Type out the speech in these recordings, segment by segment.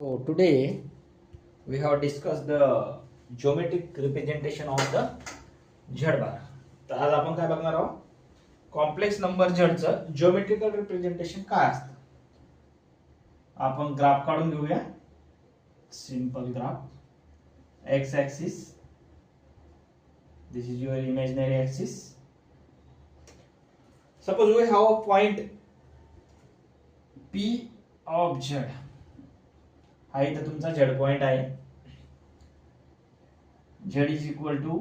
So today we have discussed the geometric representation of the Z bar. तर आज आपण काय बघणार आहोत? कॉम्प्लेक्स नंबर झडचं जिओमेट्रिकल रिप्रेझेंटेशन काय असतं. आपण ग्राफ काढून घेऊया. Simple graph. X axis, this is your imaginary axis. Suppose we have a point P of Z. हा इथं तुमचा Z पॉइंट आहे. Z is equal to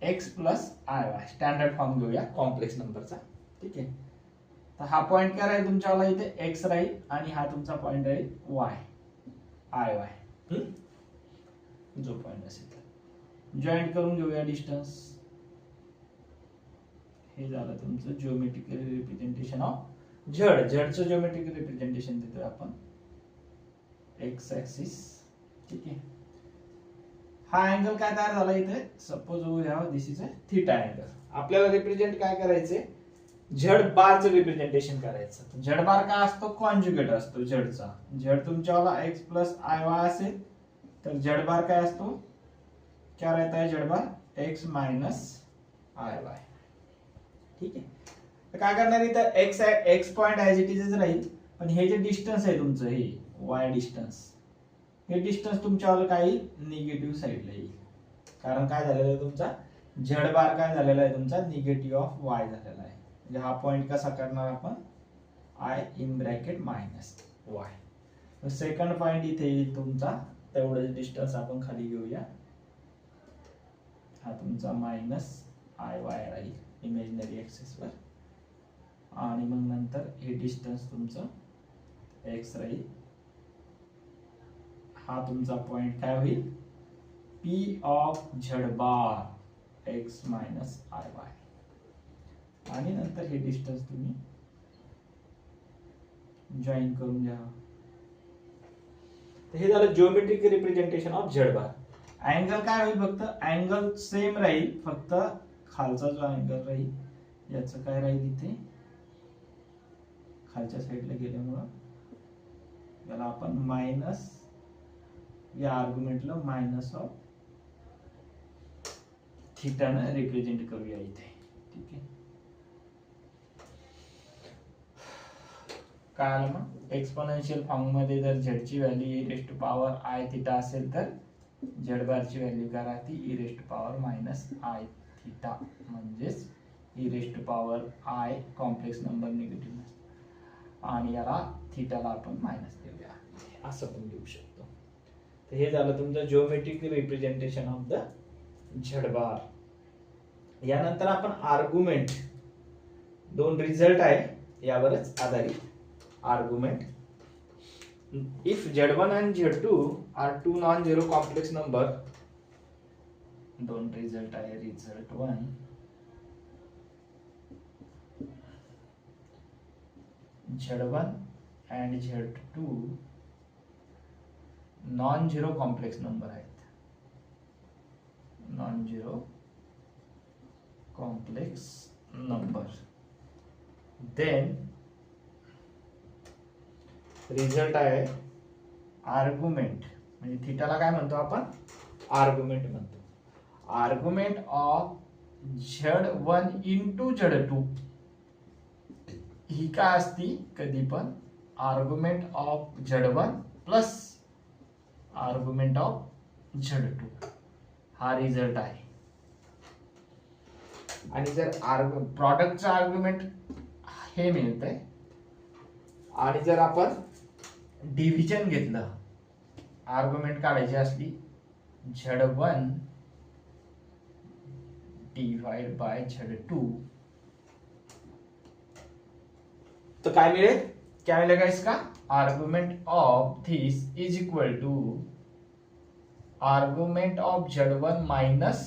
x plus i y. Standard form घेऊया कॉम्प्लेक्स नंबरचा. ठीक आहे. तर हा पॉइंट काय राहील तुमच्यावाला इथे एक्स राहील आणि हा तुमचा पॉइंट राहील वाय, आय वाय. जो पॉइंट असेल तर जॉईंट करून घेऊया डिस्टन्स. हे झालं तुमचं जिओमेट्रिकल रिप्रेझेंटेशन ऑफ झड. झडचं जिओमेट्रिकल रिप्रेझेंटेशन देतोय आपण एक्स ऍक्सिस. ठीक आहे. हा अँगल काय तयार झाला इथे. Suppose we have this is a theta angle. आपल्याला रिप्रेझेंट काय करायचे, झड बारचं रिप्रेझेंटेशन करायचं. झड बार काय असतो, कॉन्जुगेट असतो झडचा. झड तुमच्यावाला एक्स प्लस आय वाय असेल तर झड बार काय असतो, क्या रहता है झड बार, एक्स मायनस आय वाय. ठीक आहे. तर काय करणार इथं x point as it is राहील, पण हे जे डिस्टन्स आहे तुमचं, हे वाय डिस्टन्स, हे डिस्टन्स तुमच्यावर काही निगेटिव्ह साईडला येईल. कारण काय झालेलं आहे तुमचा झड बार काय झालेला आहे तुमचा निगेटिव्ह ऑफ वाय झालेला आहे. म्हणजे हा पॉइंट कसा करणार आपण, i in bracket minus y. Second point इथे येईल तुमचा, तेवढंच डिस्टन्स आपण खाली घेऊया. हा तुमचा मायनस आय वाय राहील इमेजिनरी ऍक्सिस वर. आणि मग नंतर हे डिस्टन्स तुमचं एक्स राहील. हा तुमचा पॉइंट काय होईल, p of z bar x minus i y. आणि नंतर हे डिस्टन्स तुम्ही जॉईन करून घ्या. तर हे झालं geometric representation of z bar. Angle काय होईल, फक्त अँगल सेम राहील, फक्त खालचा जो अँगल राहील याचं काय राहील, इथे खालच्या साईडला गेल्यामुळं याला आपण मायनस, या आर्ग्युमेंटला मायनस ऑफ थीटानं रिप्रेझेंट करूया इथे. ठीक आहे. काय आलं मग, एक्सपोनेन्शियल फॉर्म मध्ये जर झेडची value e raised to power i theta असेल तर झेड बारची व्हॅल्यू काय राहते, e raised to power minus i theta. म्हणजेच e raised to power i complex number negative नसतो आणि याला थीटाला आपण मायनस देऊया, असं पण लिहू शकतो. तर हे झालं तुमचं geometric representation of the z bar. यानंतर आपण आर्ग्युमेंट, दोन रिझल्ट आहे यावरच आधारित argument. If Z1 and Z2 are two non-zero complex number, दोन रिझल्ट आहे. Result 1, Z1 and Z2 non zero complex number आहेत. Non zero complex number. Then result आहे आर्ग्युमेंट, म्हणजे थीटाला काय म्हणतो आपण, आर्ग्युमेंट म्हणतो. Argument of Z1 into Z2 ही काय असती, कधी पण argument of Z1 plus argument of Z2. हा रिझल्ट आहे. आणि जर प्रॉडक्टचं आर्ग्युमेंट हे मिळतंय आणि जर आपण डिव्हिजन घेतलं, आर्ग्युमेंट काढायची असली Z1 डिवाइड बाय Z2, तो काय मिळेल, क्या मिलेगा इसका, argument of this is equal to argument of Z1 minus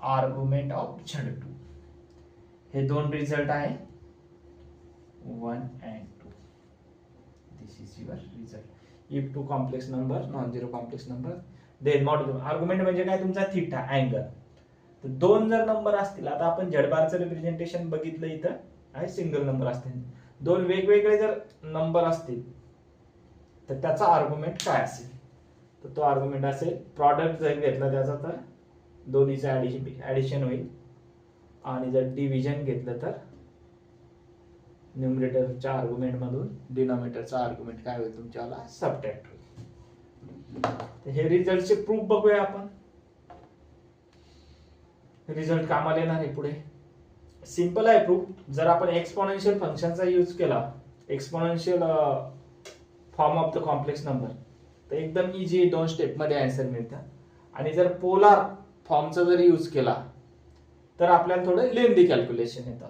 argument of Z2. हे दोन रिझल्ट आहे, 1 and 2. This is your result. If two complex number, non-zero complex number, then modulus. Argument म्हणजे काय, तुमचा थीटा अँगल. तर दोन जर number असतील, आता आपण झड बारचं रिप्रेझेंटेशन बघितलं, इथं आहे सिंगल नंबर असतील. दोन वेगवेगळे जर नंबर असतील तर त्याचा आर्ग्युमेंट काय असेल, तर तो आर्ग्युमेंट असेल प्रॉडक्ट जर घेतला त्याचा तर दोन्हीचं ऍडिशन होईल, आणि जर डिव्हिजन घेतलं तर न्यूमरेटरच्या आर्ग्युमेंट मधून डिनॉमिनेटरचा आर्ग्युमेंट काय होईल तुमच्याला सबट्रॅक्ट होईल. तर हे रिझल्टचे प्रूफ बघूया आपण. रिझल्ट कामाला येणार आहे पुढे. सिंपल आहे प्रूफ. जर आपण एक्सपोनेन्शियल फंक्शनचा यूज केला, exponential form of the complex number, तर एकदम इझी 2 स्टेप मध्ये आन्सर मिळतं. आणि जर पोलार फॉर्मचा जर यूज केला तर आपल्याला थोडं लेंदी कॅल्क्युलेशन येतं.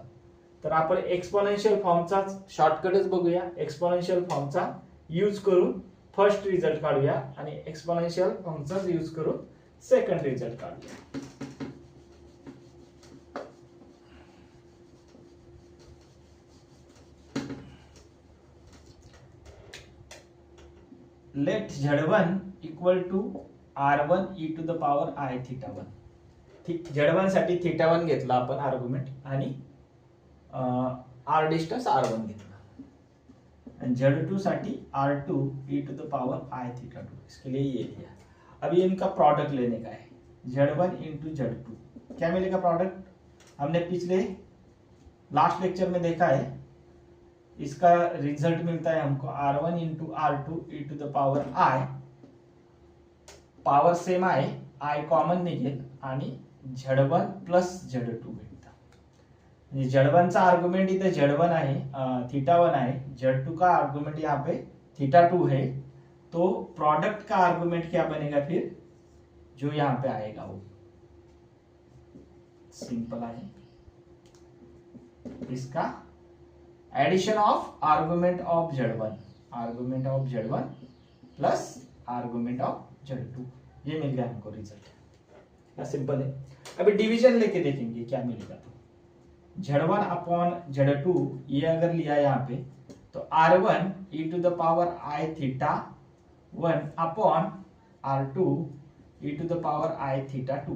तर आपण एक्सपोनेन्शियल फॉर्मचाच शॉर्टकटच बघूया. एक्सपोनेन्शियल फॉर्मचा यूज करून फर्स्ट रिझल्ट काढूया आणि एक्सपोनेन्शियल फॉर्मचाच यूज करून सेकंड रिझल्ट काढूया. Let Z1 equal to R1 e to the power I θ1. Z1 साठी θ1 घेतला आपण आर्ग्युमेंट आणि R डिस्टन्स R1 घेतला, and Z2 साठी R2 e to the power I θ2. इसके लिए ये लिया. अभी इनका प्रोडक्ट लेने का है. Z1 इंटू Z2 क्या मिलेगा प्रोडक्ट, हमने पिछले लास्ट लेक्चर में देखा है. इसका रिजल्ट मिलता है हमको R1 into R2 e to the power I. Power same आहे, I कॉमन निघेल आणि Z1 प्लस Z2 भेटतं. म्हणजे Z1 चा आर्ग्युमेंट इथे Z1 आहे, θ1 आहे. Z2 का आर्ग्युमेंट यहाँ पे θ2 है. तो प्रोडक्ट का आर्ग्युमेंट क्या बनेगा फिर, जो यहाँ पे आएगा वो सिंपल है. इसका addition of argument of Z1, argument of Z1 plus argument of Z2, ये मिल गया हमको रिजल्ट. सिंपल है. अभी डिवीजन लेके देखेंगे क्या मिलेगा. तो Z1 अपॉन Z2 ये अगर लिया यहाँ पे तो R1 e to the power I θ1 upon R2 e to the power I θ2.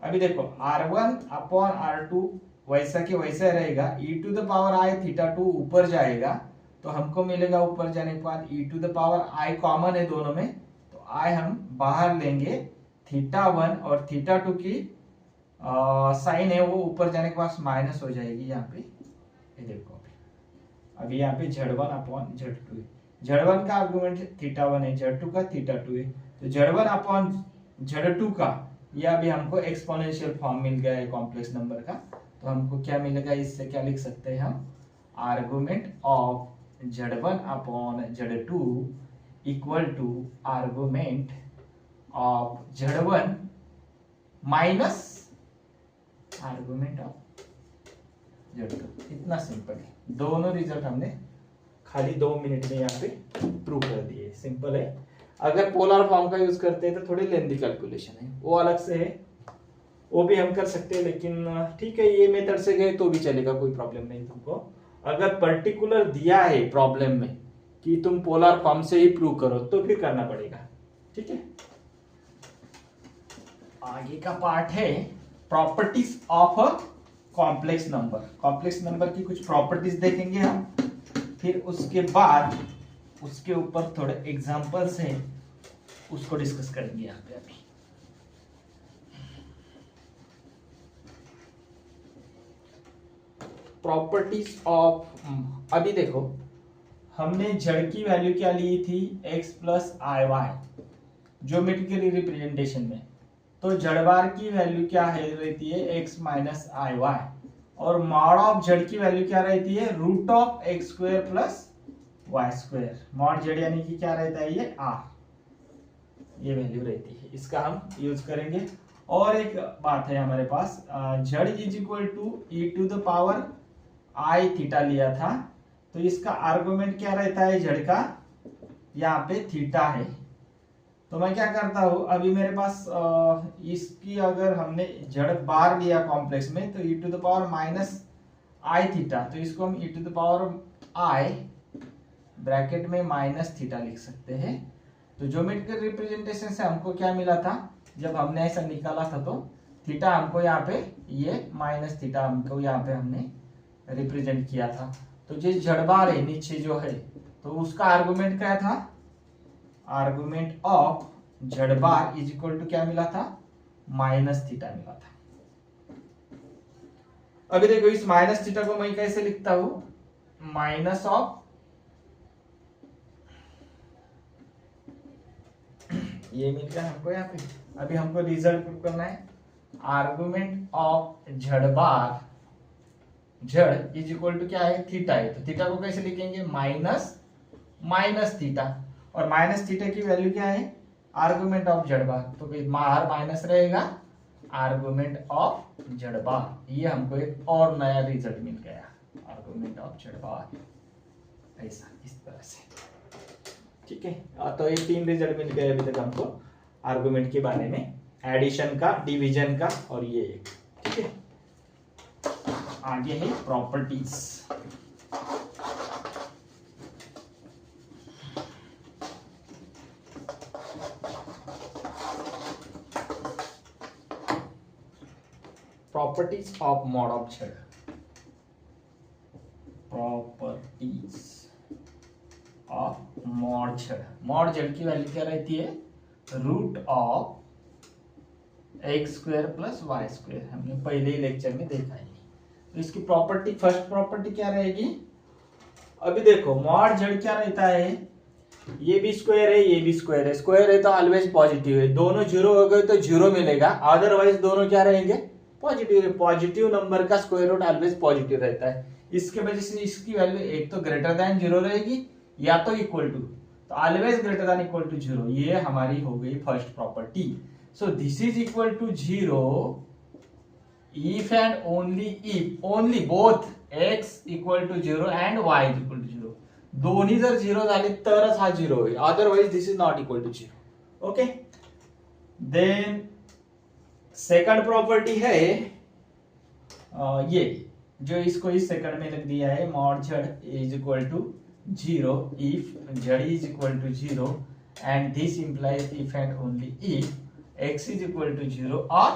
अभी देखो R1 अपॉन R2 वैसा के वैसा रहेगा, e to the power I θ2 ऊपर जाएगा तो हमको मिलेगा ऊपर जाने के बाद e to the power I common है दोनों में, तो I हम बाहर लेंगे. θ1 और θ2 की साइन है वो ऊपर जाने के बाद माइनस हो जाएगी यहाँ पे. ये देखो अभी यहाँ पे Z1 अपॉन Z2 है. Z1 का आर्गुमेंट θ1 है, Z2 का θ2 है. तो Z1 अपॉन Z2 का ये अभी हमको एक्सपोनेंशियल फॉर्म मिल गया है कॉम्प्लेक्स नंबर का. तो हमको क्या मिलेगा, इससे क्या लिख सकते हैं हम, argument of Z1 upon Z2 equal to argument of Z1 minus argument of Z2. इतना सिंपल है. दोनों रिजल्ट हमने खाली 2 मिनट में यहाँ पे प्रूव कर दिए. सिंपल है. अगर पोलर फॉर्म का यूज करते हैं तो थोड़ी लेंदी कैलकुलेशन है, वो अलग से है, वो भी हम कर सकते हैं. लेकिन ठीक है, ये मेथड से गए तो भी चलेगा, कोई प्रॉब्लम नहीं तुमको. अगर पर्टिकुलर दिया है प्रॉब्लम में कि तुम पोलर फॉर्म से ही प्रूव करो तो फिर करना पड़ेगा. ठीक है. आगे का पार्ट है properties of a complex number. Complex number की कुछ प्रॉपर्टीज देखेंगे हम, फिर उसके बाद उसके ऊपर थोड़े एग्जांपल्स हैं उसको डिस्कस करेंगे यहाँ पे. अभी प्रॉपर्टीज ऑफ, अभी देखो हमने जड़ की वैल्यू क्या ली थी, x plus i Y geometrically representation में. तो जड़बार की वैल्यू क्या है रहती है, x माइनस आई वाई, और मॉड ऑफ जड़ की वैल्यू क्या रहती है, root of x square plus y square. Mod z यानी कि क्या रहता है, ये r, ये वैल्यू रहती है. इसका हम यूज करेंगे. और एक बात है हमारे पास, z is equal to e to the power i theta लिया था, तो इसका आर्गुमेंट क्या रहता है जड़ का, यहाँ पे थीटा है. तो मैं क्या करता हूं, अभी मेरे पास इसकी अगर हमने जड़ बार लिया कॉम्प्लेक्स में तो e to the power minus i theta, तो इसको हम e to the power i bracket में माइनस थीटा लिख सकते हैं. तो ज्योमेट्रिकल रिप्रेजेंटेशन से हमको क्या मिला था, जब हमने ऐसा निकाला था तो थीटा हमको यहाँ पे, ये माइनस थीटा हमको यहाँ पे हमने रिप्रेजेंट किया था. तो जो जड़ बार है नीचे जो है, तो उसका आर्गुमेंट क्या था, argument of z bar is equal to क्या मिला था, माइनस थीटा मिला था। अभी देखो इस माइनस थीटा को मैं कैसे लिखता हूं, माइनस ऑफ, ये मिल गया हमको यहाँ पे। अभी हमको रिजल्ट प्रूव करना है, argument of z bar, z is equal to क्या है, थीटा है, तो थीटा को कैसे लिखेंगे, माइनस थीटा, और माइनस थीटा की वैल्यू क्या है, आर्गुमेंट ऑफ z बार, तो बाहर माइनस रहेगा, आर्गुमेंट ऑफ z बार। ये हमको एक और नया रिजल्ट मिल गया, आर्गुमेंट ऑफ z बार, ऐसा इस तरह से, ठीक है। तो ये 3 रिजल्ट मिल गए अभी तक हमको आर्गुमेंट के बारे में, एडिशन का, डिवीजन का, और ये एक, ठीक है। आगे है properties. Properties of mod of z, properties of mod z। Mod z की वैल्यू क्या रहती है, root of x square plus y square, हमने पहले ही लेक्चर में देखा है। तो इसकी प्रॉपर्टी, फर्स्ट प्रॉपर्टी क्या रहेगी, अभी देखो मॉड z क्या रहता है, ये भी स्क्वायर है, ये भी स्क्वायर है, स्क्वायर है तो ऑलवेज पॉजिटिव है, दोनों जीरो हो गए तो जीरो मिलेगा, अदरवाइज दोनों क्या रहेंगे, पॉजिटिव है। पॉजिटिव नंबर का स्क्वायर रूट ऑलवेज पॉजिटिव रहता है, इसके वजह से इसकी वैल्यू एक तो ग्रेटर देन जीरो रहेगी या तो इक्वल टू, तो always greater than equal to zero, ये हमारी हो गई first property. So this is equal to zero if and only if only both x equal to 0 and y is equal to 0, दोन्ही जर 0 झाले तरच हा 0 होईल, otherwise this is not equal to 0। Okay, then second property है ये, जो इसको इस सेकंड में लिख दिया है, mod z is equal to 0 if z is equal to 0 and this implies if and only if x is equal to 0 or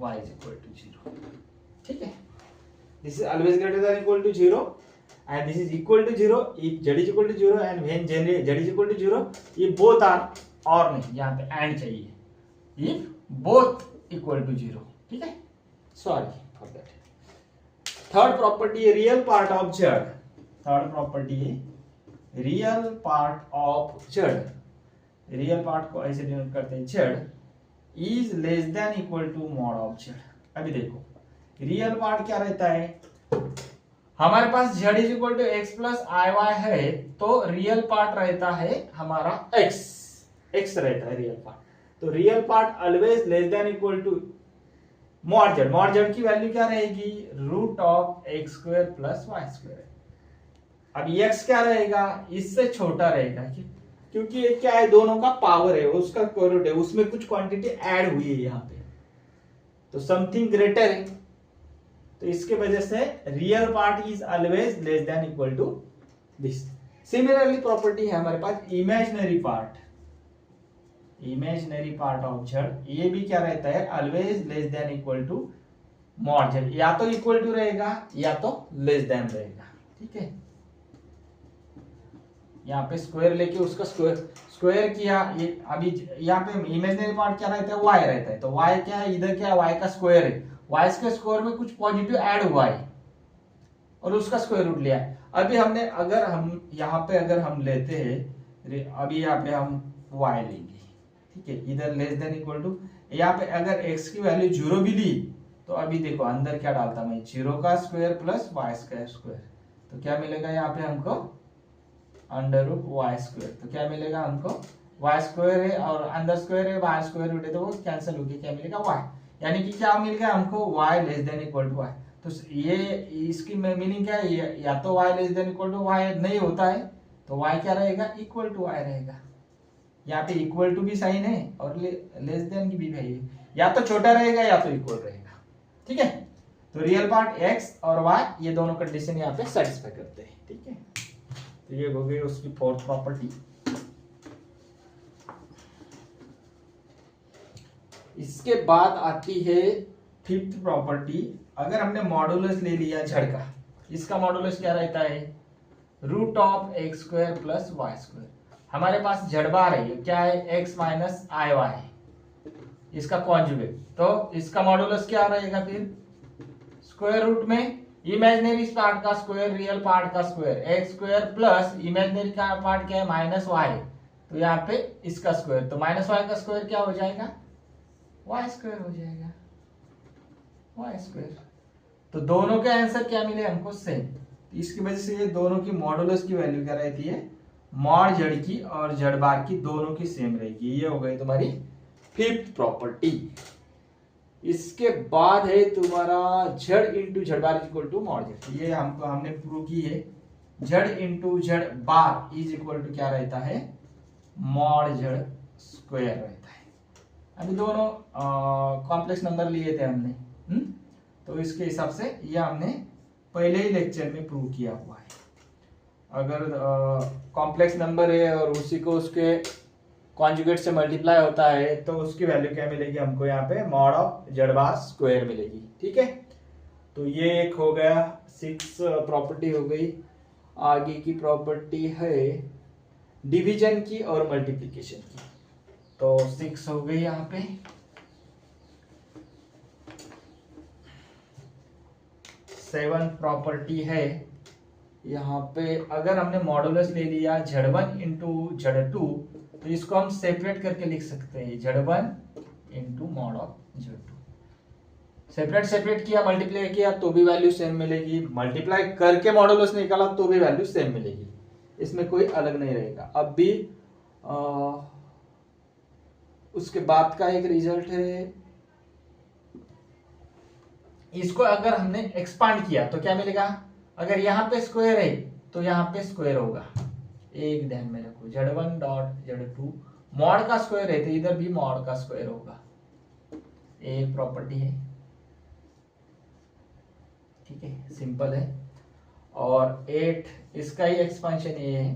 y is equal to 0, ठीक है। This is always greater than equal to 0 and this is equal to 0 if z is equal to 0 and when z is equal to 0 if both are, और नहीं, यहाँ पे and चाहिए, if both equal to 0, ठीक है। Sorry for that. Third property है real part of z, third property है real part of z, real part को ऐसे डिनोट करते हैं, z is less than equal to mod of z। अभी देखो रियल पार्ट क्या रहता है, हमारे पास z is equal to x plus i y है, तो रियल पार्ट रहता है हमारा x रहता है रियल पार्ट, तो real part always less than equal to mod z। Mod z की वैल्यू क्या रहेगी, root of x square plus y square. अब x क्या रहेगा, इससे छोटा रहेगा, क्योंकि ये क्या है, दोनों का पावर है, उसका स्क्वायर रूट है, उसमें कुछ क्वांटिटी ऐड हुई है यहाँ पे, तो समथिंग ग्रेटर है, तो इसके वजह से real part is always less than equal to this. Similarly property है हमारे पास imaginary part, imaginary part of z, ये भी क्या रहता है, always less than equal to mod z, या तो इक्वल टू रहेगा या तो लेस देन रहेगा, ठीक है। यहाँ पे स्क्वायर लेके उसका स्क्वायर किया, ये अभी यहाँ पे इमेजिनरी पार्ट क्या रहता है, y रहता है, तो y क्या है, इधर क्या है, y का स्क्वायर है, y के स्क्वायर में कुछ पॉजिटिव ऐड हुआ है और उसका स्क्वायर रूट लिया है। अभी हमने, अगर हम यहाँ पे अगर हम लेते हैं, अभी यहाँ पे हम y लेंगे, ठीक है, इधर लेस देन इक्वल टू, यहाँ पे अगर x की वैल्यू 0 भी ली, तो अभी देखो अंदर क्या डालता मैं, 0 का स्क्वायर प्लस y का स्क्वायर, तो क्या मिलेगा यहाँ पे हमको, अंडर रूट वाई स्क्वायर, तो क्या मिलेगा हमको, वाई स्क्वायर है और अंदर स्क्वायर है, वाई स्क्वायर रूट है, तो वो कैंसिल होके क्या मिलेगा, वाई, यानी कि क्या मिल गया हमको, y less than equal to y. तो ये इसकी मीनिंग क्या है, या तो y less than equal to y नहीं होता है, तो वाई क्या रहेगा, इक्वल टू वाई रहेगा। यहाँ पे इक्वल टू भी साइन है और लेस देन की भी है, या तो छोटा रहेगा या तो इक्वल रहेगा, ठीक है। तो रियल पार्ट x और y, ये दोनों कंडीशन यहाँ पे सेटिस्फाई करते हैं, ठीक है। तो ये हो गई उसकी फोर्थ प्रॉपर्टी। इसके बाद आती है फिफ्थ प्रॉपर्टी। अगर हमने मॉडुलस ले लिया z का, इसका मॉडुलस क्या रहता है, root of x square plus y square. हमारे पास जेड बार है, क्या है, एक्स माइनस आई वाई, इसका कॉन्जुगेट, तो इसका मॉडुलस क्या रहेगा फिर, स्क्वायर रूट में इमेजिनरी पार्ट का स्क्वायर रियल पार्ट का square, x square plus imaginary का पार्ट क्या है माइनस वाई, तो यहाँ पे इसका स्क्वायर, तो माइनस वाई का स्क्वायर क्या हो जाएगा, वाई स्क्वायर हो जाएगा, वाई स्क्वायर। तो दोनों के आंसर क्या मिले हमको, सेम। इसकी वजह से ये दोनों की मॉडुलस की वैल्यू क्या रहती है, मॉड जेड की और जेड बार की दोनों की सेम रहेगी। ये हो गई तुम्हारी फिफ्थ प्रॉपर्टी। इसके बाद है तुम्हारा z into z bar is equal to mod z. ये हमने प्रूव की है, z into z bar is equal to क्या रहता है, मॉड जेड स्क्वायर रहता है। अभी दोनों कॉम्प्लेक्स नंबर लिए थे हमने, तो इसके हिसाब से ये हमने पहले ही लेक्चर में प्रूव किया हुआ है। अगर कॉम्प्लेक्स नंबर है और उसी को उसके कॉन्जुगेट से मल्टीप्लाई होता है तो उसकी वैल्यू क्या मिलेगी हमको, यहाँ पे mod of Z bar square मिलेगी। ठीक है, तो ये एक हो गया, 6 प्रॉपर्टी हो गई। आगे की प्रॉपर्टी है डिवीजन की और मल्टीप्लिकेशन की, तो 6 हो गई यहाँ पे। 7 प्रॉपर्टी है यहाँ पे, अगर हमने मॉडुलस ले लिया Z1 इंटू Z2 तो इसको हम सेपरेट करके लिख सकते हैं, Z1 into mod of Z2। Separate किया, मल्टीप्लाई किया तो भी वैल्यू सेम मिलेगी, मल्टीप्लाई करके मॉडुलस निकाला तो भी वैल्यू सेम मिलेगी, इसमें कोई अलग नहीं रहेगा। अब भी उसके बाद का एक रिजल्ट है, इसको अगर हमने एक्सपांड किया तो क्या मिलेगा, अगर यहाँ पे स्क्वायर है तो यहाँ पे स्क्वायर होगा, एक ध्यान में रखो, Z1 डॉट Z2 मॉड का स्क्वायर है तो इधर भी मॉड का स्क्वायर होगा, एक प्रॉपर्टी है। ठीक है, सिंपल है। और 8 इसका ही एक्सपेंशन ये है,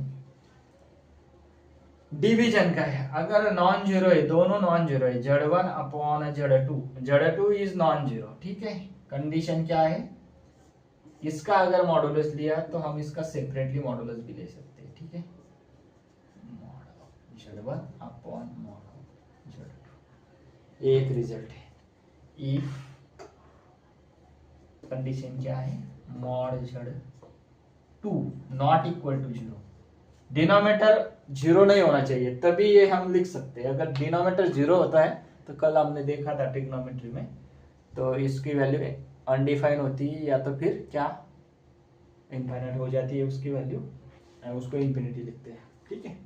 डिवीजन का है, अगर नॉन जीरो है, दोनों नॉन जीरो है, Z1 upon Z2, Z2 is non zero. ठीक है, कंडीशन क्या है, इसका अगर मॉडुलस लिया तो हम इसका सेपरेटली मॉडुलस भी ले सकते हैं। ठीक है, mod of Z1 upon mod of Z2, एक रिजल्ट है। इफ कंडीशन क्या है, mod Z2 not equal to zero, denominator zero नहीं होना चाहिए, तभी ये हम लिख सकते हैं। अगर डिनोमिनेटर जीरो होता है तो कल हमने देखा था ट्रिग्नोमेट्री में, तो इसकी वैल्यू अनडिफाइन होती है या तो फिर क्या इनफाइनाइट हो जाती है उसकी वैल्यू, उसको इन्फिनिटी लिखते हैं। ठीक है,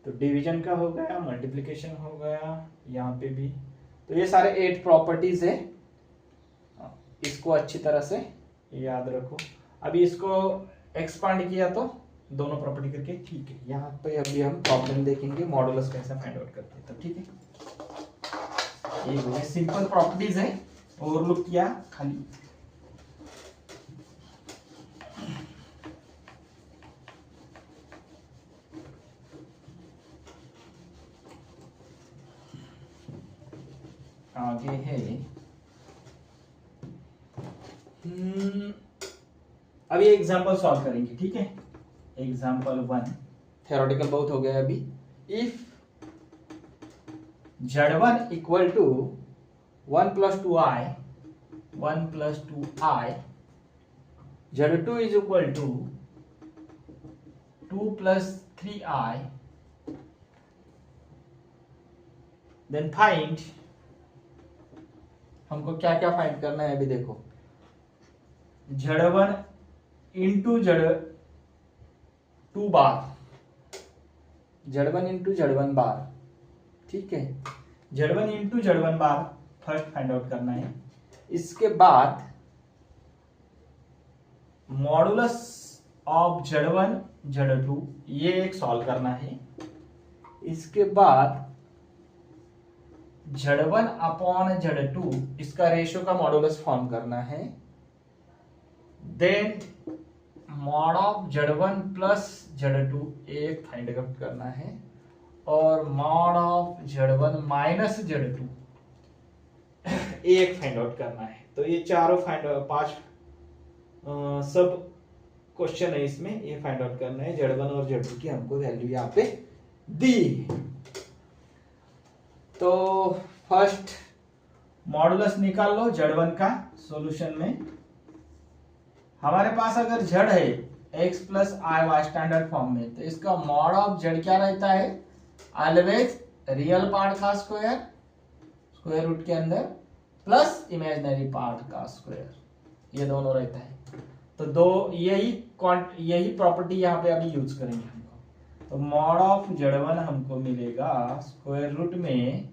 तो डिवीजन का हो गया, मल्टीप्लिकेशन हो गया, यहाँ पे भी। तो ये सारे 8 प्रॉपर्टीज है, इसको अच्छी तरह से याद रखो। अभी इसको एक्सपांड किया तो दोनों प्रॉपर्टी करके, ठीक है। यहाँ पे अभी हम प्रॉब्लम देखेंगे मॉडुलस कैसे फाइंड आउट करते हैं, तो ठीक है। ये सिंपल प्रॉपर्टीज है, ओवरलुक किया खाली। आगे है अभी एग्जांपल सॉल्व करेंगे। ठीक है, एग्जांपल 1, थ्योरेटिकल बहुत हो गया अभी। If Z1 equal to 1 plus 2i, 1 plus 2i, Z2 is equal to 2 plus 3i, then find, हमको क्या क्या फाइंड करना है अभी देखो, Z1 इंटू Z2 बार, Z1 इंटू Z1 बार। ठीक है, Z1 इंटू Z1 बार फर्स्ट फाइंड आउट करना है। इसके बाद मॉडुलस ऑफ Z1 Z2 ये एक सॉल्व करना है। इसके बाद Z1 अपॉन Z2 इसका रेशियो का मॉडुलस फॉर्म करना है। Then mod of Z1 plus Z2 एक फाइंड आउट करना है, और mod of Z1 minus Z2 एक फाइंड आउट करना है। तो ये चारों 5 सब क्वेश्चन है इसमें, ये फाइंड आउट करना है। Z1 और Z2 की हमको वैल्यू यहाँ पे दी। तो फर्स्ट मॉडुलस निकाल लो Z1 का सॉल्यूशन में। हमारे पास अगर Z है x plus i Y standard form में, तो इसका मॉड ऑफ Z क्या रहता है? ऑलवेज रियल पार्ट का स्क्वायर, स्क्वायर रूट के अंदर, प्लस इमेजिनरी पार्ट का स्क्वायर, ये दोनों रहता है। तो दो यही प्रॉपर्टी यहाँ पे अभी यूज करेंगे हमको। तो मॉड ऑफ Z1 हमको मिलेगा स्क्वायर रूट में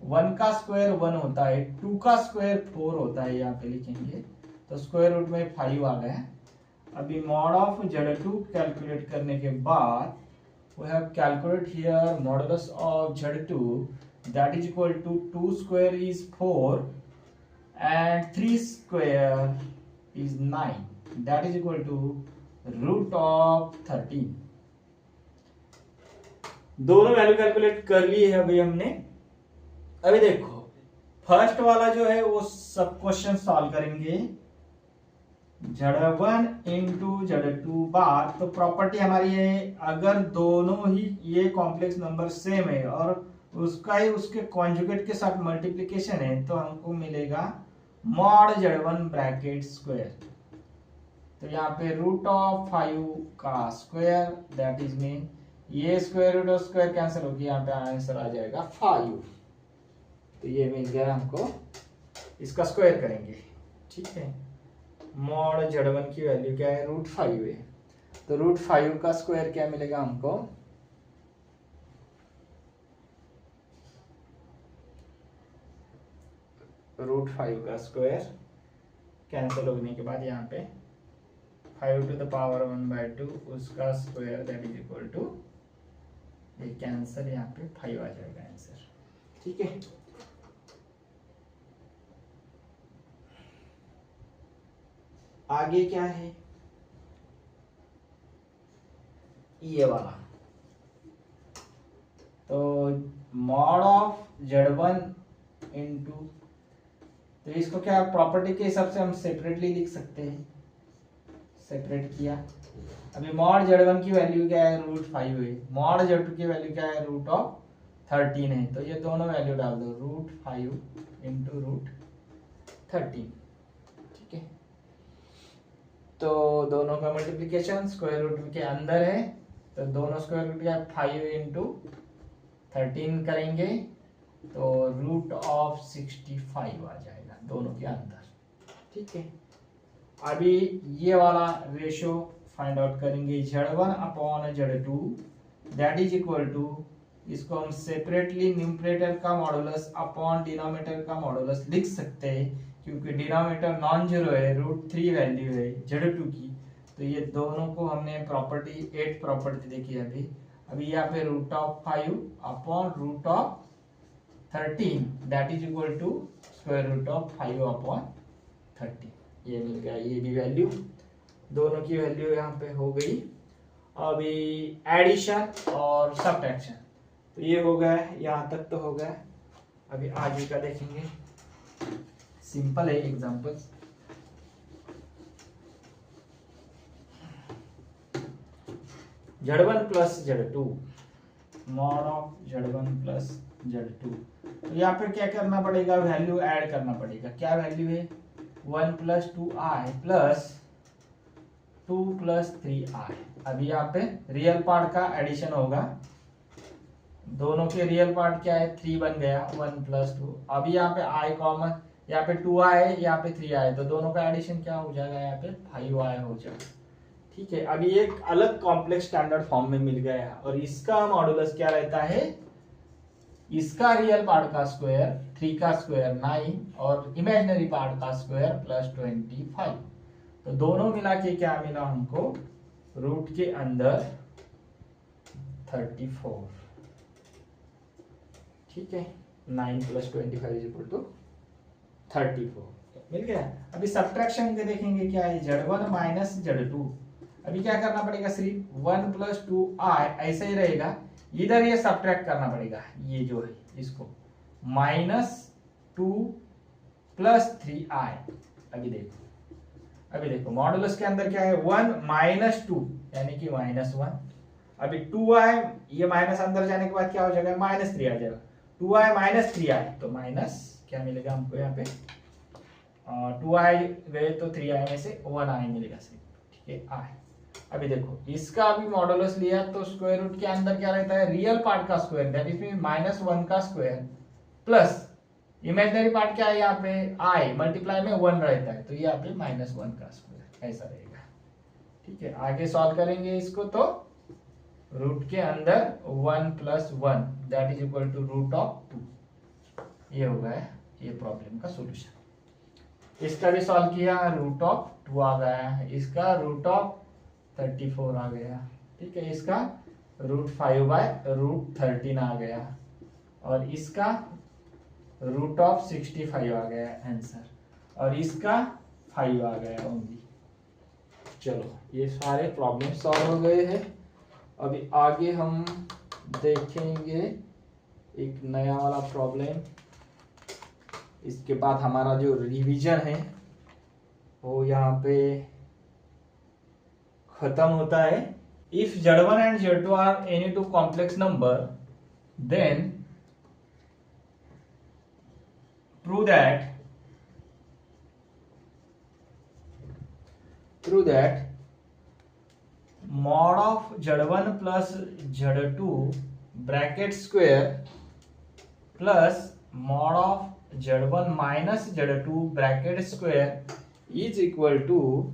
1 का स्क्वायर 1 होता है, 2 का स्क्वायर 4 होता है, यहाँ पे लिखेंगे तो स्क्वायर रूट में 5 आ गया। अभी मॉड ऑफ Z2 कैलकुलेट करने के बाद we have calculate here modulus of Z2, that is equal to 2 square is 4 and 3 square is 9, that is equal to root of 13। दोनों वैल्यू कैलकुलेट कर ली है अभी हमने। अभी देखो फर्स्ट वाला जो है वो सब क्वेश्चन सॉल्व करेंगे। Z1 इंटू Z2 बार, तो प्रॉपर्टी हमारी है अगर दोनों ही ये कॉम्प्लेक्स नंबर सेम है और उसका ही उसके कॉन्जुगेट के साथ मल्टीप्लिकेशन है, तो हमको मिलेगा मॉड Z1 ब्रैकेट स्क्वायर। तो यहाँ पे रूट ऑफ 5 का स्क्वायर, दैट इज मीन ये स्क्वायर रूट और स्क्वायर कैंसिल होगी, यहाँ पे आंसर आ जाएगा 5। तो ये मिल गया हमको, इसका स्क्वायर करेंगे, ठीक है। मॉड Z1 की वैल्यू क्या है? रूट 5 है, तो रूट 5 का स्क्वायर क्या मिलेगा हमको? रूट 5 का स्क्वायर कैंसिल होने के बाद यहाँ पे 5 टू द पावर 1/2 उसका square, that is equal to ये कैंसिल, यहाँ पे 5 आ जाएगा आंसर, ठीक है। आगे क्या है? ये वाला, तो मॉड ऑफ Z1 इंटू, तो इसको क्या प्रॉपर्टी के हिसाब से हम सेपरेटली लिख सकते हैं, सेपरेट किया। अभी मॉड Z1 की वैल्यू क्या है? रूट 5 है। मॉड Z2 की वैल्यू क्या है? रूट ऑफ 13 है। तो ये दोनों वैल्यू डाल दो, रूट 5 इंटू रूट 13, ठीक है। तो दोनों का मल्टीप्लिकेशन स्क्वायर रूट के अंदर है, तो दोनों स्क्वायर रूट का 5 इंटू 13 करेंगे तो रूट ऑफ 65 आ जाएगा दोनों के अंदर, ठीक है। अभी ये वाला रेशियो फाइंड आउट करेंगे, Z1 upon Z2 that is equal to, इसको हम सेपरेटली न्यूमरेटर का मॉडुलस अपॉन डिनोमिनेटर का मॉडुलस लिख सकते हैं, क्योंकि डिनोमिनेटर नॉन जीरो है, रूट 3 वैल्यू है Z2 की। तो ये दोनों को हमने प्रॉपर्टी 8 प्रॉपर्टी देखी अभी यहाँ पे root of 5 upon root of 13 that is equal to square root of 5 upon 13, ये मिल गया। ये भी वैल्यू, दोनों की वैल्यू यहाँ पे हो गई। अभी एडिशन और सब्ट्रैक्शन, तो ये हो गया, यहाँ तक तो हो गया। अभी आगे का देखेंगे, सिंपल है example. Z1 plus Z2, mod of Z1 plus Z2, तो यहाँ पे क्या करना पड़ेगा? वैल्यू ऐड करना पड़ेगा। क्या वैल्यू है? 1 plus 2i plus 2 plus 3i। अभी यहाँ पे रियल पार्ट का एडिशन होगा, दोनों के रियल पार्ट क्या है? 3 बन गया, 1 प्लस 2। अभी यहाँ पे i कॉमन, यहाँ पे 2i है, यहाँ पे 3i है, तो दोनों का एडिशन क्या हो जाएगा? यहाँ पे 5i हो जाएगा, ठीक है। अभी एक अलग कॉम्प्लेक्स स्टैंडर्ड फॉर्म में मिल गया, और इसका मॉडुलस क्या रहता है? इसका रियल पार्ट का स्क्वायर 3 का स्क्वायर 9 और इमेजिनरी पार्ट का स्क्वायर प्लस 25। तो दोनों मिला के क्या मिला हमको? रूट के अंदर 34, ठीक है। 9 प्लस 25 इज इक्वल टू 34 मिल गया। अभी सब्ट्रैक्शन के देखेंगे, क्या है? Z1 minus Z2। अभी क्या करना पड़ेगा? सिर्फ 1 प्लस 2i ऐसे ही रहेगा, इधर ये सब्ट्रैक्ट करना पड़ेगा, ये जो है इसको माइनस 2 प्लस 3i। अभी देखो मॉडुलस के अंदर क्या है? 1 माइनस 2 यानी कि -1 अभी 2i, ये माइनस अंदर जाने के बाद क्या हो जाएगा, -3 आ जाएगा। 2i माइनस 3i, तो माइनस क्या मिलेगा हमको यहाँ पे, 2i गए तो 3i में से 1i मिलेगा सिर्फ, ठीक है, i। अभी देखो इसका अभी मॉडुलस लिया तो स्क्वायर रूट के अंदर क्या रहता है, रियल पार्ट का स्क्वायर, दैट इज मीन -1 का स्क्वायर प्लस इमेजिनरी पार्ट क्या है यहाँ पे, i मल्टीप्लाई में 1 रहता है, तो यहाँ पे -1 का स्क्वायर ऐसा रहेगा, ठीक है। आगे सॉल्व करेंगे इसको तो रूट के अंदर 1 + 1 दैट इज इक्वल टू √2, ये हो गया ये प्रॉब्लम का सॉल्यूशन। इसका भी सॉल्व किया, √2 आ गया, इसका √34 आ गया, ठीक है, इसका √5/√13 आ गया, और इसका √65 आ गया आंसर, और इसका 5 आ गया ओनली। चलो ये सारे प्रॉब्लम सॉल्व हो गए हैं। अभी आगे हम देखेंगे एक नया वाला प्रॉब्लम, इसके बाद हमारा जो रिवीजन है वो यहाँ पे खत्म होता है। If Z1 and Z2 are any two complex number, then prove that mod of Z1 plus Z2 bracket square plus mod of Z1 minus Z2 bracket square is equal to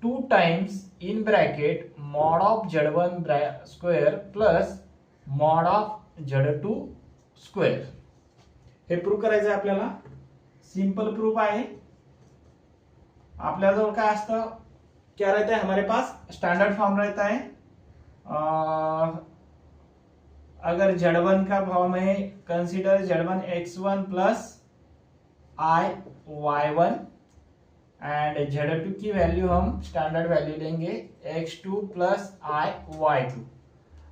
2 times in bracket mod of Z1 square plus mod of Z2 square। हे prove करायचं आहे आपल्याला, simple proof आहे। आपल्याजवळ काय असतं, क्या रहता है हमारे पास, स्टैंडर्ड फॉर्म रहता है। अगर Z1 का फॉर्म है, consider Z1 x1 plus i y1 and Z2 की वैल्यू हम स्टैंडर्ड वैल्यू लेंगे x2 प्लस i y2,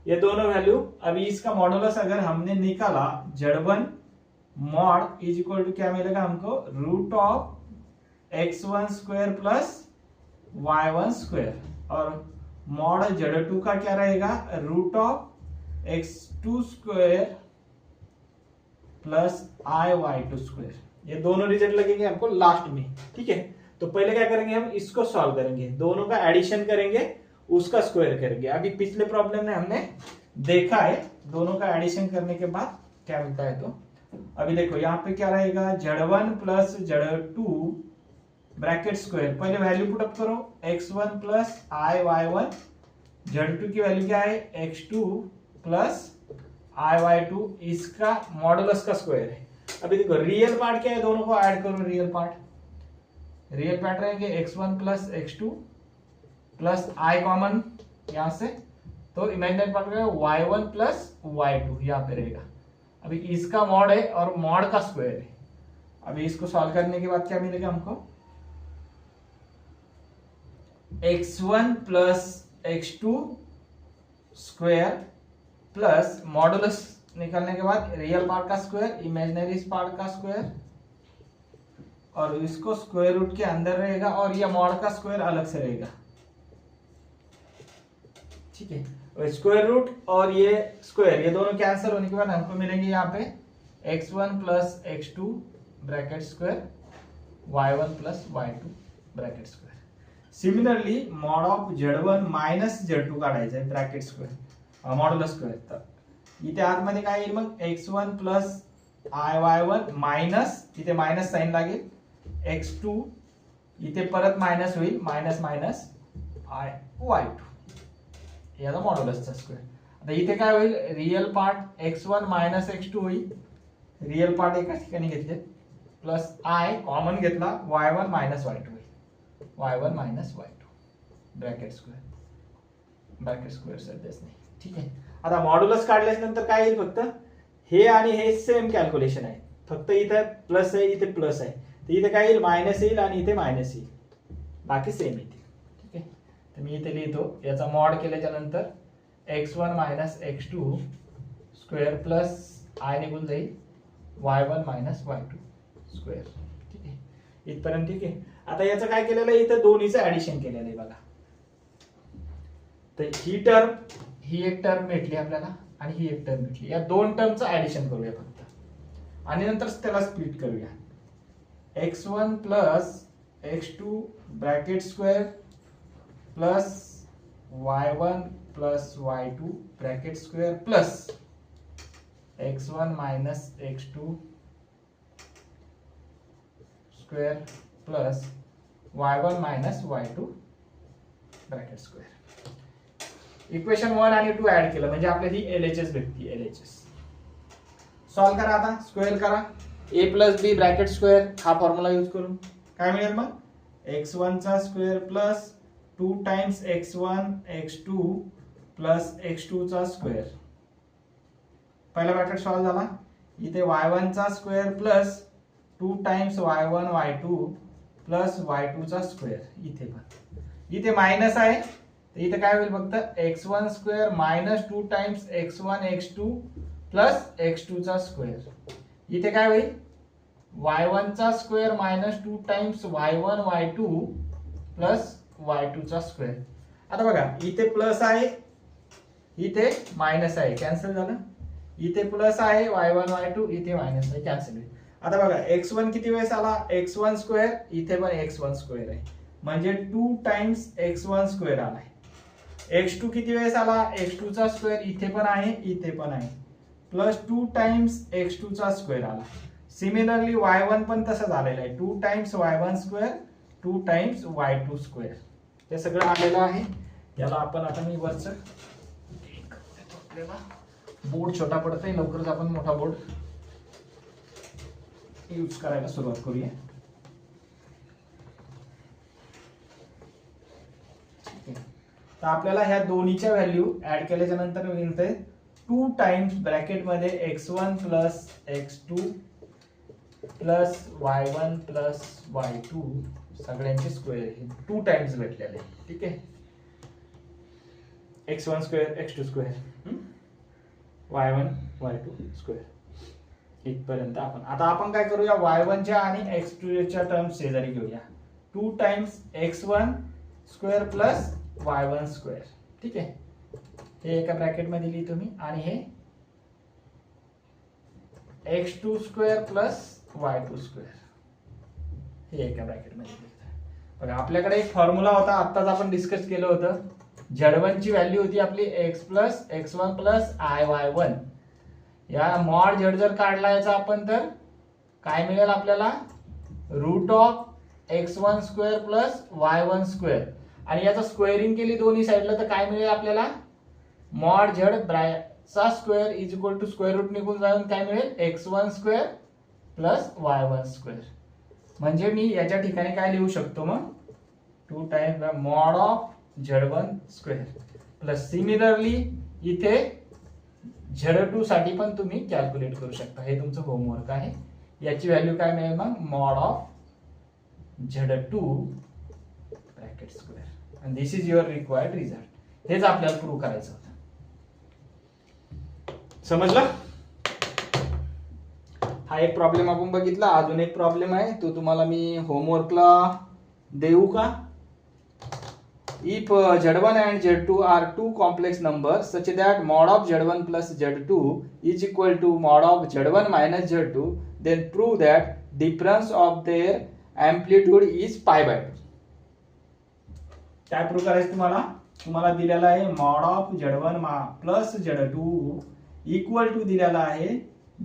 ये दोनों वैल्यू। अभी इसका मॉडुलस अगर हमने निकाला, Z1 mod is equal to क्या मिलेगा हमको, √x1 square plus y1 square, और मॉड Z2 का क्या रहेगा, √x2 square plus y2 square. ये दोनों रिजल्ट लगेंगे हमको लास्ट में, ठीक है। तो पहले क्या करेंगे, हम इसको सॉल्व करेंगे, दोनों का एडिशन करेंगे, उसका स्क्वायर करेंगे। अभी पिछले प्रॉब्लम में हमने देखा है दोनों का एडिशन करने के बाद क्या मिलता है। तो अभी देखो यहाँ पे क्या रहेगा, Z1 plus Z2 bracket square, पहले वैल्यू पुट अप करो, x1 plus i y1, Z2 की वैल्यू क्या है, x2 प्लस i y2, इसका मॉडुलस का स्क्वायर है। अभी देखो रियल पार्ट क्या है, दोनों को ऐड करो, रियल पार्ट रहेंगे x1 plus x2 plus i common यहां से, तो इमेजिनरी पार्ट रहेगा y1 प्लस y2 यहाँ पे रहेगा। अभी इसका मॉड है और मॉड का स्क्वायर है। अभी इसको सॉल्व करने के बाद क्या मिलेगा हमको, x1 plus x2 square plus modulus निकालने के बाद रियल पार्ट का स्क्वायर, इमेजिनरी पार्ट का स्क्वायर, और इसको स्क्वायर रूट के अंदर रहेगा, और ये मॉड का स्क्वायर अलग से रहेगा, ठीक है। स्क्वायर रूट और ये स्क्वायर, ये दोनों कैंसिल होने के बाद हमको मिलेंगे यहाँ पे x1 plus x2 bracket square, y1 plus y2 bracket square. Similarly mod of Z1 minus Z2 काढायचं आहे, ब्रॅकेट स्क्वेअर मॉड्युलस स्क्वेअर। तर इथे आतमध्ये काय येईल मग, x1 plus i y1 minus, इथे मायनस साइन लागेल, x2 इथे परत मायनस होईल, मायनस मायनस i y2, याचा मॉड्युलसचा स्क्वेअर। आता इथे काय होईल, real part x1 minus x2 होईल, रियल पार्ट एका ठिकाणी घेतले, प्लस i कॉमन घेतला, y1 मायनस y2 होईल, y1 minus y2 bracket square सध्याच नाही, ठीक आहे। आता मॉड्युलस काढल्याच्या नंतर काय येईल, फक्त हे आणि हे सेम कॅल्क्युलेशन आहे, फक्त इथे प्लस आहे, इथे प्लस आहे, तर इथे काय येईल, मायनस येईल आणि इथे मायनस येईल, बाकी सेम येते, ठीक आहे। तर मी इथे लिहितो, याचा मॉड केल्याच्या नंतर x1 minus x2 square plus i निघून जाईल, y1 मायनस y2 स्क्वेअर, ठीक आहे, इथपर्यंत ठीक आहे। आता याचं काय केलेलं आहे, इथे दोन्हीचं ऍडिशन केलेलं आहे बघा। तर ही टर्म ही एक टर्म भेटली आपल्याला आणि ही एक टर्म भेटली, या दोन टर्मचं ऍडिशन करूया फक्त आणि नंतर त्याला स्प्लिट करूया. x1 plus x2 bracket square plus y1 plus y2 bracket square plus x1 minus x2 square plus y1 minus y2 bracket square. Equation 1 आणि 2 ऍड केलं म्हणजे आपल्याला ही LHS भेटती. LHS सॉल्व करा आता, स्क्वेअर करा. a plus b bracket square हा फॉर्म्युला यूज करून काय मिळेल मग, x1 चा square plus 2 times x1 x2 plus x2 चा स्क्वेअर. पहिला ब्रॅकेट सॉल्व झाला. इथे y1 चा square plus 2 times y1 y2 plus y2 चा स्क्वेअर. इथे पण इथे मायनस आहे तर इथे काय होईल, फक्त x1 square minus 2 times x1 x2 plus x2 चा स्क्वेअर. इथे काय होईल, y1 चा square minus 2 times y1 y2 plus y2 चा स्क्वेअर. आता बघा इथे प्लस आहे इथे मायनस आहे, कॅन्सल झालं. इथे प्लस आहे y1 y2 इथे मायनस आहे, कॅन्सल होईल. आता बघा x1 किती वेळेस आला, x1 स्क्वेअर, इथे पण x1 स्क्वेअर आहे म्हणजे 2 टाइम्स x1 स्क्वेअर आलाय. x2 किती वेळेस आला, x2 चा स्क्वेअर इथे पण आहे इथे पण आहे प्लस 2 टाइम्स x2 चा स्क्वेअर आला. सिमिलरली y1 पण तसंच आलेलं आहे, 2 times y1 square 2 times y2 square. हे सगळं आलेलं आहे. याला आपण आता मी वरचं बोर्ड छोटा पडतोय, लवकरच आपण मोठा बोर्ड यूज करायला सुरुवात करूया. तर आपल्याला ह्या दोन्हीच्या व्हॅल्यू ऍड केल्याच्या नंतर मिळते 2 टाइम्स ब्रॅकेट मध्ये x1 plus x2 plus y1 plus y2 सगळ्यांचे स्क्वेअर हे 2 टाइम्स भेटलेले. ठीक आहे, x1 square x2 square y1 y2 square इथपर्यंत. आता आपण काय करूया, y1 च्या आणि x2 च्या टर्म्स शेजारी घेऊया. 2 times x1 square plus y1 square. ठीक आहे, हे एका ब्रॅकेट मध्ये लिहितो मी आणि हे x2 square plus y2 square हे एका ब्रॅकेट मध्ये लिहितो. बघा आपल्याकडे एक फॉर्म्युला होता, आत्ताच आपण डिस्कस केलं होतं. Z1 ची व्हॅल्यू होती आपली x plus x1 plus iy1. या मॉड z जर काढला याचा आपण तर काय मिळेल आपल्याला, root of x1 square plus y1 square आणि याचा स्क्वेअरिंग केली दोन्ही साईडला तर काय मिळेल आपल्याला, मॉड z चा square is equal to square root निघून जाऊन काय मिळेल, x1 square plus y1 square. म्हणजे मी याच्या ठिकाणी काय लिहू शकतो मग, 2 times mod of z1 square plus similarly इथे z2 साठी पण तुम्ही कॅल्क्युलेट करू शकता. हे तुमचं होमवर्क आहे. याची व्हॅल्यू काय मिळेल मग, mod of z2 bracket square आणि this is your required result. हेच आपल्याला प्रूव्ह करायचं होतं. समजलं. हा एक प्रॉब्लेम आपण बघितला. अजून एक प्रॉब्लेम आहे तो तुम्हाला मी होमवर्कला देऊ का. If Z1 and Z2 are two complex numbers such that mod of Z1 plus Z2 is equal to mod of Z1 minus Z2, then prove that difference of their amplitude is pi by 2. काय prove करायचं तुम्हाला दिलेला आहे mod of Z1 plus Z2 equal to दिलेला आहे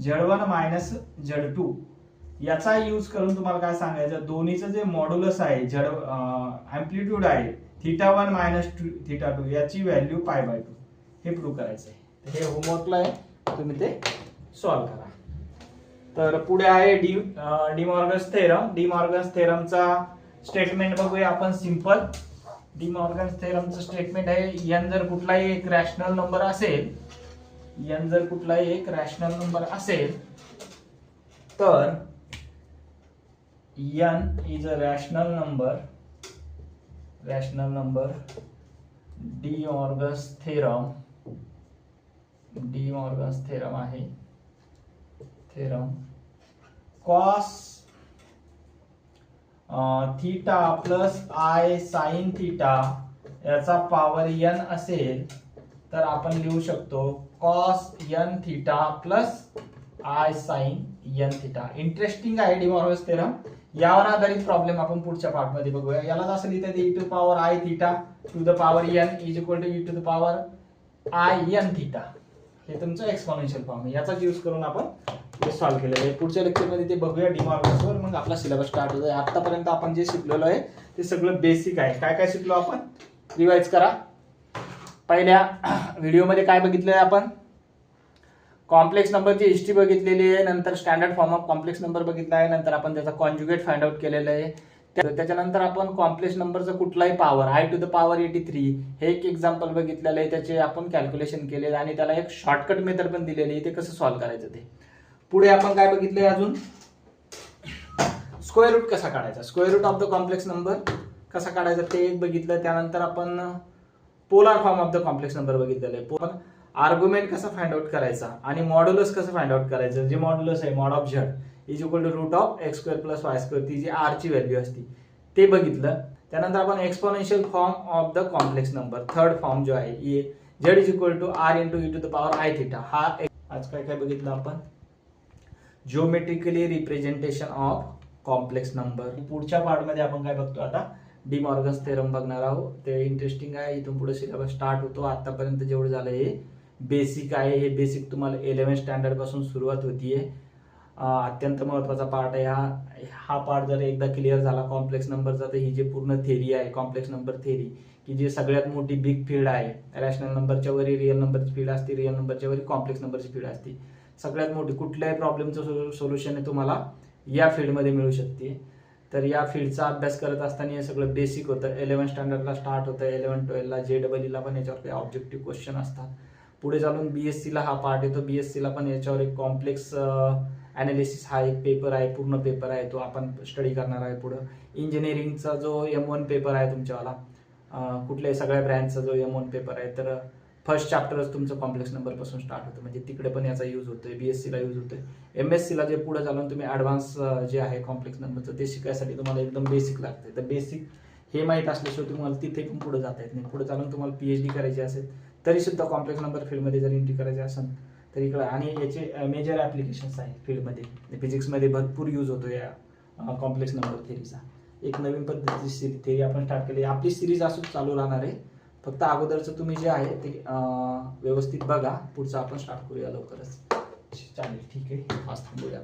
Z1 minus Z2. याचा use करून तुम्हाला काय सांगायचं, दोन्हीचं जे मॉड्युलस आहे एम्प्लिट्यूड आहे θ1 मायनस θ2 याची व्हॅल्यू पाय बाय 2 हे प्रूव्ह करायचं आहे. हे होमवर्कला आहे, तुम्ही ते सॉल्व करा. तर पुढे आहे De Morgan's theorem. De Morgan's थेरमचा स्टेटमेंट बघूया आपण. सिंपल डी मॉर्गन्स थेरमचं स्टेटमेंट आहे, n जर कुठलाही एक रॅशनल नंबर असेल, n जर कुठलाही एक रॅशनल नंबर असेल तर n is a rational number. De Morgan's theorem आहे. Theorem cos theta plus i sin theta याचा पॉवर n असेल तर आपण लिहू शकतो cos n theta plus I sin n theta. Interesting आहे डिमॉर्गन्स थेरम. यावर आधारित प्रॉब्लेम आपण पुढच्या पार्ट मध्ये बघूया. याला जसं लिहितात e to power I theta to the power n is equal to e to the power I n theta. हे तुमचं एक्सपोनेन्शियल फॉर्म आहे. याचाच यूज करून आपण हे सॉल्व्ह केलेलं आहे. पुढच्या लेक्चरमध्ये ते बघूया डिमॉर्गन्सवर, मग आपला सिलेबस स्टार्ट होतोय. आतापर्यंत आपण जे शिकलेलो आहे ते सगळं बेसिक आहे. काय काय शिकलो आपण रिवाइज करा. पहिल्या व्हिडिओमध्ये काय बघितलंय आपण, कॉम्प्लेक्स नंबरची हिस्ट्री बघितलेली आहे, नंतर standard form of complex number बघितला आहे, नंतर आपण त्याचा कॉन्जुगेट फाइंड आउट केलेलं आहे. त्याच्यानंतर आपण कॉम्प्लेक्स नंबरचं कुठलाही power I to the power 83 हे एक एक्झाम्पल बघितलेलं आहे. त्याचे आपण कॅल्क्युलेशन केले आणि त्याला एक शॉर्टकट मेथड पण दिलेली आहे, ते कसं सॉल्व्ह करायचं ते. पुढे आपण काय बघितलंय अजून, स्क्वेअर रूट कसा काढायचा, square root of the complex number कसा काढायचा ते एक बघितलं. त्यानंतर आपण polar form of the complex number बघितलेलं आहे. आर्ग्युमेंट कसा फाइंड आउट करायचा आणि मॉड्युलस कसं फाइंड आउट करायचं. जे मॉड्युलस आहे mod of z is equal to root of x square plus y square, ती जी आर ची व्हॅल्यू असते ते बघितलं. त्यानंतर आपण exponential form of the complex number third form जो आहे z is equal to r into e to the power i theta, हा आज काय काय बघितलं आपण, geometrically representation of complex number. पुढच्या पार्टमध्ये आपण काय बघतो आता, डिमॉर्गन्स थेरम बघणार आहोत. ते इंटरेस्टिंग आहे. इथून पुढे सिलेबस स्टार्ट होतो. आतापर्यंत जेवढं झालं हे बेसिक आहे. हे बेसिक तुम्हाला 11th स्टँडर्ड पासून सुरुवात होतीये. अत्यंत महत्वाचा पार्ट आहे हा पार्ट जर एकदा क्लिअर झाला कॉम्प्लेक्स नंबरचा, तर ही जी पूर्ण थेरी आहे कॉम्प्लेक्स नंबर थेरी, की जी सगळ्यात मोठी बिग फील्ड आहे. रॅशनल नंबरच्या वरी रिअल नंबरची फील्ड असते, रिअल नंबरच्या वरी कॉम्प्लेक्स नंबरची फील्ड असते. सगळ्यात मोठी कुठल्याही प्रॉब्लेमचं सोल्युशन आहे तुम्हाला या फील्डमध्ये मिळू शकते. तर या फील्डचा अभ्यास करत असताना हे सगळं बेसिक होतं. 11th स्टँडर्डला स्टार्ट होतं, 11-12ला JEE पण याच्यावर काही ऑब्जेक्टिव्ह क्वेश्चन असतात. पुढे चालून BSc ला हा पार्ट येतो. BSc ला पण याच्यावर एक कॉम्प्लेक्स अनालिसिस हा एक पेपर आहे, पूर्ण पेपर आहे, तो आपण स्टडी करणार आहे. पुढं इंजिनिअरिंगचा जो M1 पेपर आहे तुमच्यावाला, कुठल्याही सगळ्या ब्रँचचा जो M1 पेपर आहे, तर फर्स्ट चॅप्टरच तुमचं कॉम्प्लेक्स नंबर पासून स्टार्ट होतं. म्हणजे तिकडे पण याचा यूज होतोय, BSc ला यूज होतोय. MSc ला जे पुढे चालून तुम्ही ऍडव्हान्स जे आहे कॉम्प्लेक्स नंबरचं ते शिकायसाठी तुम्हाला एकदम बेसिक लागते. तर बेसिक हे माहीत असल्याशिवाय तुम्हाला तिथे पण पुढे जाता येत नाही. पुढे चालून तुम्हाला PhD करायची असेल तरी सुद्धा कॉम्प्लेक्स नंबर फील्डमध्ये जर एंट्री करायची असेल तर इकडे, आणि याचे मेजर ऍप्लिकेशन्स आहे फील्डमध्ये. फिजिक्समध्ये भरपूर यूज होतो या कॉम्प्लेक्स नंबर थेरीचा. एक नवीन पद्धतीची थेरी आपण स्टार्ट केली. आपली सिरीज असंच चालू राहणार आहे. फक्त अगोदरचं तुम्ही जे आहे ते व्यवस्थित बघा. पुढचं आपण स्टार्ट करूया लवकरच. चालेल, ठीक आहे, आज थांबूया.